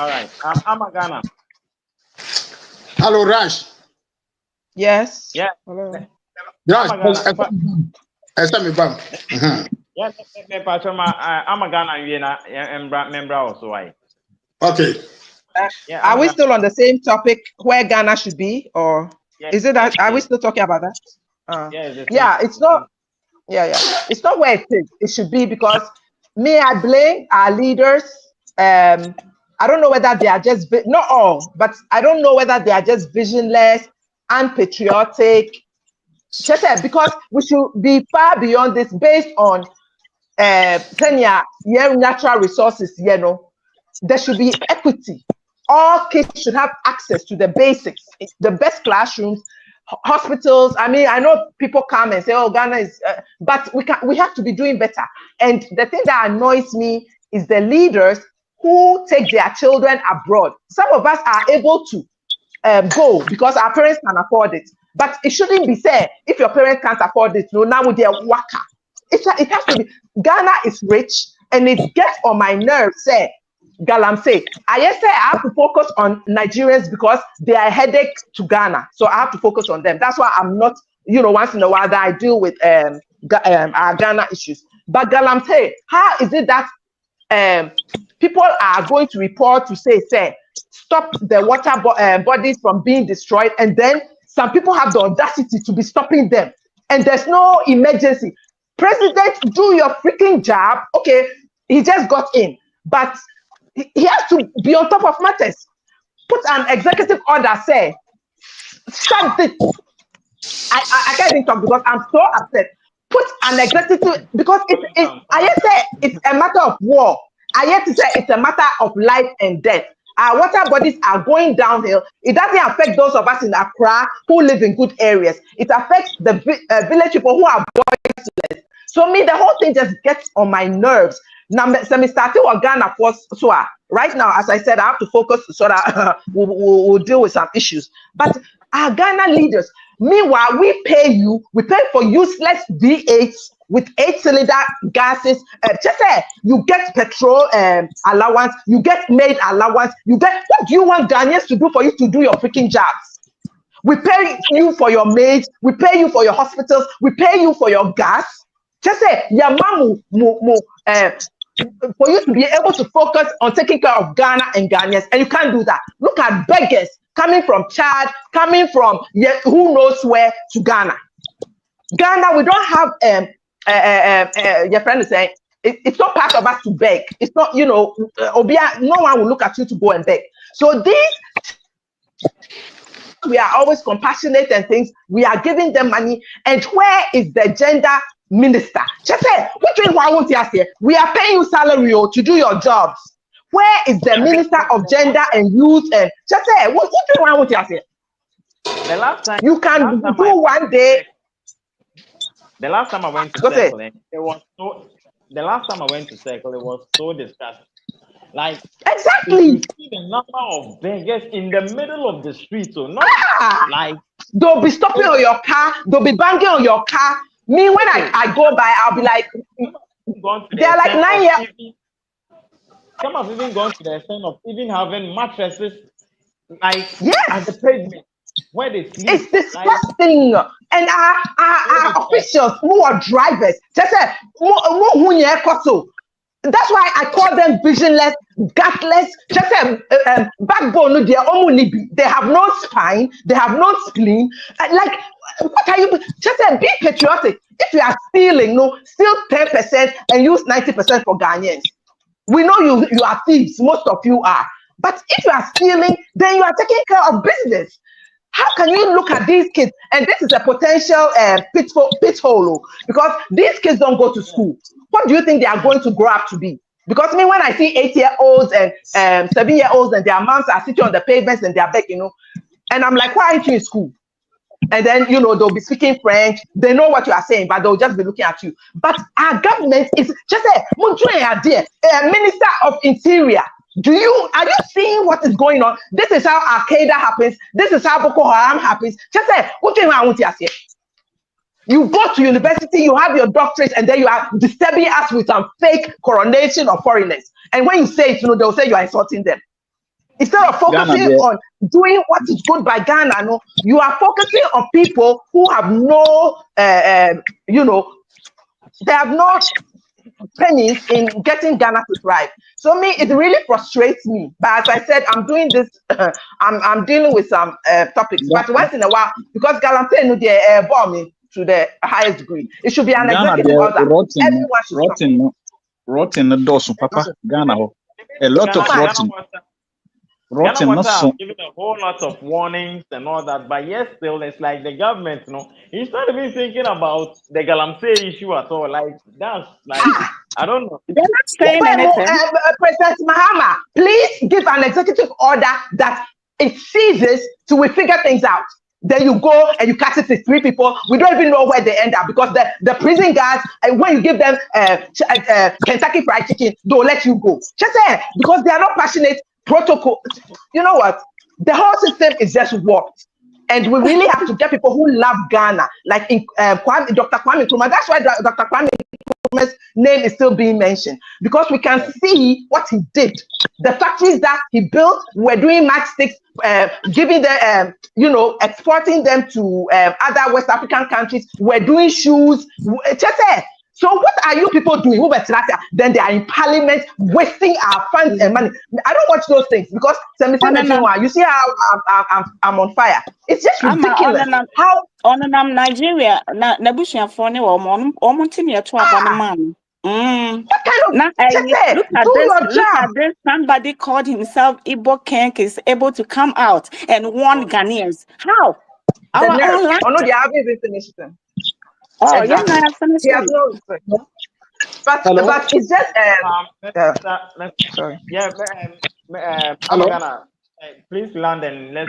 right. I'm a Ghana. Hello, Rash. Yes. Yeah. Hello. Rash, I'm a Ghana. me bam. Yeah, I'm a Ghana. You know, member also. Why? Okay. Yeah, Are I'm we done. still on the same topic where Ghana should be, or Yeah, is it that? Are we yes, still talking about that? yeah, it's the same. Yeah, it's not. Yeah. It's not where it is. It should be because I blame our leaders. I don't know whether they are just not all, but I don't know whether they are just visionless, unpatriotic. Just because we should be far beyond this based on natural resources, there should be equity. All kids should have access to the basics, the best classrooms, hospitals. I mean, I know people come and say, "Oh, Ghana is," but we have to be doing better. And the thing that annoys me is the leaders who take their children abroad. Some of us are able to go because our parents can afford it, but it shouldn't be said if your parents can't afford it. No, now with their worker. It has to be. Ghana is rich, and it gets on my nerves. Say, Galamsey. I have to focus on Nigerians because they are a headache to Ghana, so I have to focus on them. That's why I'm not, once in a while that I deal with our Ghana issues. But Galamsey, how is it that people are going to report to say, stop the water bodies from being destroyed, and then some people have the audacity to be stopping them, and there's no emergency. President, do your freaking job. Okay, he just got in, but he has to be on top of matters. Put an executive order, say, shut this. I can't even talk because I'm so upset. Put an executive, because I say it's a matter of war. I yet to say it's a matter of life and death. Our water bodies are going downhill. It doesn't affect those of us in Accra who live in good areas. It affects the village people who are voiceless. So me, the whole thing just gets on my nerves. Now, me started with Ghana first. So right now, as I said, I have to focus so that we'll deal with some issues. But our Ghana leaders, meanwhile, we pay for useless V8s with 8-cylinder gases. Just say you get petrol allowance, you get maid allowance, you get. What do you want Ghanaians to do for you to do your freaking jobs? We pay you for your maids, we pay you for your hospitals, we pay you for your gas. Just say Yamamu for you to be able to focus on taking care of Ghana and Ghanaians, and you can't do that. Look at beggars coming from Chad, coming from who knows where to Ghana. Ghana, we don't have your friend is saying it's not part of us to beg. It's not, Obia, no one will look at you to go and beg. So we are always compassionate and things. We are giving them money. And where is the gender minister? Just say, we are paying you salary to do your jobs. Where is the minister of gender and youth? And just say, what do you want to say? The last time you can do one day. The last time I went to Circle, it was so. The last time I went to Circle, it was so disgusting. Like exactly, you see the number of beggars in the middle of the street. So not like they'll be stopping on your car, they'll be banging on your car. Me, when I go by, I'll be like, they're like 9 years. Some have even gone to the extent of even having mattresses like yes, at the pavement where they sleep. It's disgusting. Like, and our officials who are drivers, just say, that's why I call them visionless, gutless, just a backbone. They have no spine, they have no spleen. Like, what are you? Just be patriotic. If you are stealing, steal 10% and use 90% for Ghanaians. We know you are thieves, most of you are. But if you are stealing, then you are taking care of business. How can you look at these kids? And this is a potential pithole because these kids don't go to school. What do you think they are going to grow up to be? Because when I see 8-year-olds and 7-year-olds and their moms are sitting on the pavements and they're begging, and I'm like, why aren't you in school? And then, they'll be speaking French. They know what you are saying, but they'll just be looking at you. But our government is just a minister of interior. Are you seeing what is going on? This is how Al-Qaeda happens. This is how Boko Haram happens. Just say, you go to university, you have your doctorate, and then you are disturbing us with some fake coronation of foreigners. And when you say it, they'll say you are insulting them. Instead of focusing on doing what is good by Ghana, you are focusing on people who have no, they have no pennies in getting Ghana to thrive. So me, it really frustrates me. But as I said, I'm doing this. I'm dealing with some topics. But once in a while, because Galamsey no they bore me to the highest degree, it should be an Ghana, executive they're order. Everyone should stop. rotten, dosu, papa. Ghana, a lot of rotten. Ghana Not Water so. have given a whole lot of warnings and all that, but yet still, it's like the government, he's not even thinking about the Galamsey issue at all. Like, that's like, I don't know. They're not saying anything. President Mahama, please give an executive order that it ceases till we figure things out. Then you go and you cast it to 3 people. We don't even know where they end up because the prison guards, when you give them Kentucky Fried Chicken, they'll let you go. Just because they are not passionate protocol. You know what? The whole system is just warped. And we really have to get people who love Ghana, like in, Dr. Kwame Nkrumah. That's why Dr. Kwame Nkrumah's name is still being mentioned, because we can see what he did. The factories that he built were doing matchsticks, giving them, exporting them to other West African countries. We're doing shoes. So what are you people doing? Then they are in parliament wasting our funds and money. I don't watch those things because you see how I'm on fire. It's just ridiculous. How on Nigeria for what kind of look at this. Somebody called himself Igbo Kenk is able to come out and warn Ghanaians. How? Our own land. Oh no, they haven't even finished them. Oh, exactly. Yeah, no, I've finished. He has no respect. But it's just sorry. Yeah, Ghana. Please land and let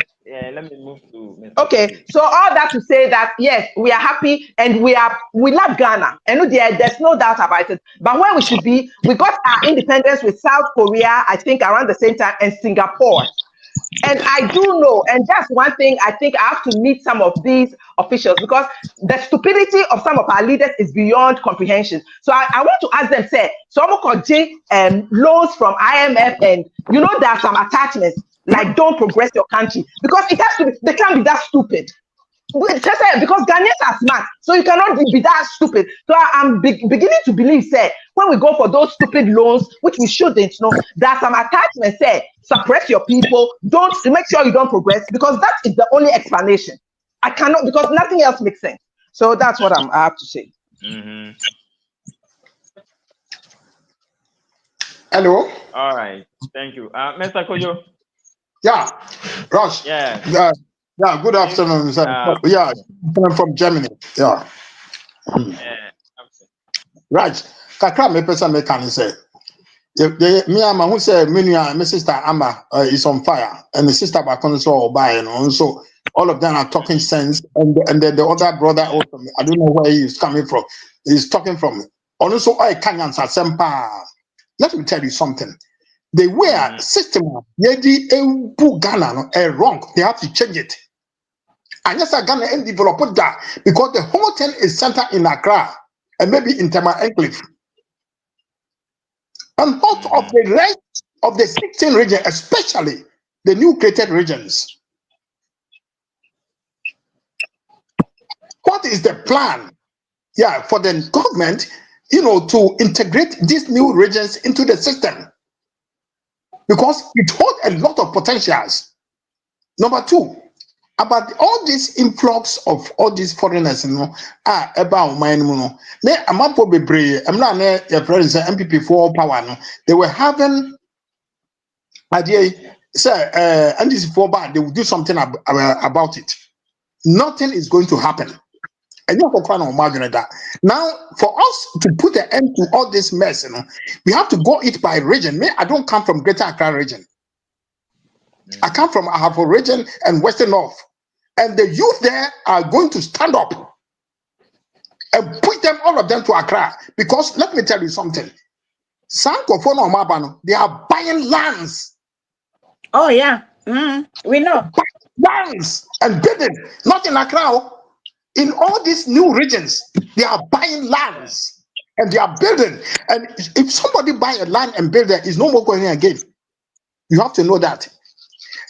me move to Mr. Okay, so all that to say that yes, we are happy and we love Ghana, and there's no doubt about it. But where we should be, we got our independence with South Korea, I think around the same time, and Singapore. And I do know, and that's one thing I think I have to meet some of these officials, because the stupidity of some of our leaders is beyond comprehension. So I want to ask them, say, some loans from IMF, and there are some attachments, like don't progress your country, because it has to be, they can't be that stupid. Because Ghanaians are smart, so you cannot be that stupid. So I'm beginning to believe, say, when we go for those stupid loans, which we shouldn't, there are some attachments, say, suppress your people, don't make sure you don't progress, because that is the only explanation. I cannot, because nothing else makes sense. So that's what I have to say. Mm-hmm. Hello. All right. Thank you, Mr. Kojo. Yeah, Ross. Yeah. Yeah, good afternoon, sir. I'm from Germany. Yeah. Okay. Right. Kakra me person me can say. Me ama who say my sister Amma is on fire, and the sister back on so buy, so all of them are talking sense, and then the other brother also, I don't know where he is coming from. He's talking from. Also, I can't answer sempa. Let me tell you something. The way system yedi Ghana wrong. They have to change it. And yes, Ghana and develop that because the whole thing is centered in Accra and maybe in Tema Enclave. And out of the rest of the 16 regions, especially the new created regions, what is the plan? Yeah, for the government, to integrate these new regions into the system, because it holds a lot of potentials. Number two, about all this influx of all these foreigners, about my me amapo bebre, I'm not a president MPP for power. They were having idea, say, and this is for bad, they will do something about it. Nothing is going to happen. And you imagine that. Now, for us to put an end to all this mess, we have to go it by region. Me, I don't come from Greater Accra region. I come from Ahafo region and Western North. And the youth there are going to stand up and push them, all of them, to Accra. Because let me tell you something. Sankofono Mabano, they are buying lands. Oh, yeah. We know. Lands and building, not in Accra. In all these new regions, they are buying lands and they are building. And if somebody buy a land and build there, it's no more going again. You have to know that.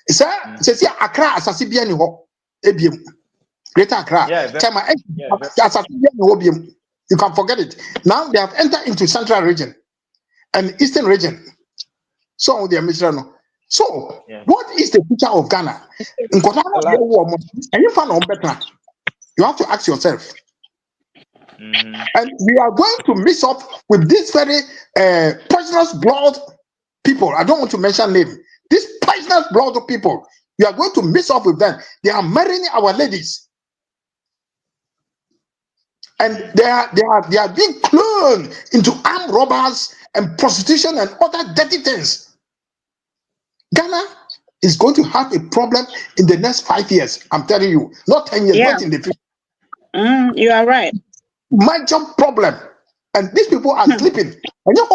Sir, says Accra as a CBN Greater Accra. You can forget it. Now they have entered into central region and eastern region. So they are Mr. So Yeah. what is the future of Ghana? And you have to ask yourself. And we are going to mix up with this very poisonous blood people. I don't want to mention name. These poisonous blood people. We are going to mix up with them. They are marrying our ladies. And they are being cloned into armed robbers and prostitution and other dirty things. Ghana is going to have a problem in the next 5 years. I'm telling you, not 10 years, Yeah. not in the future. You are right. Major problem. And these people are sleeping. And you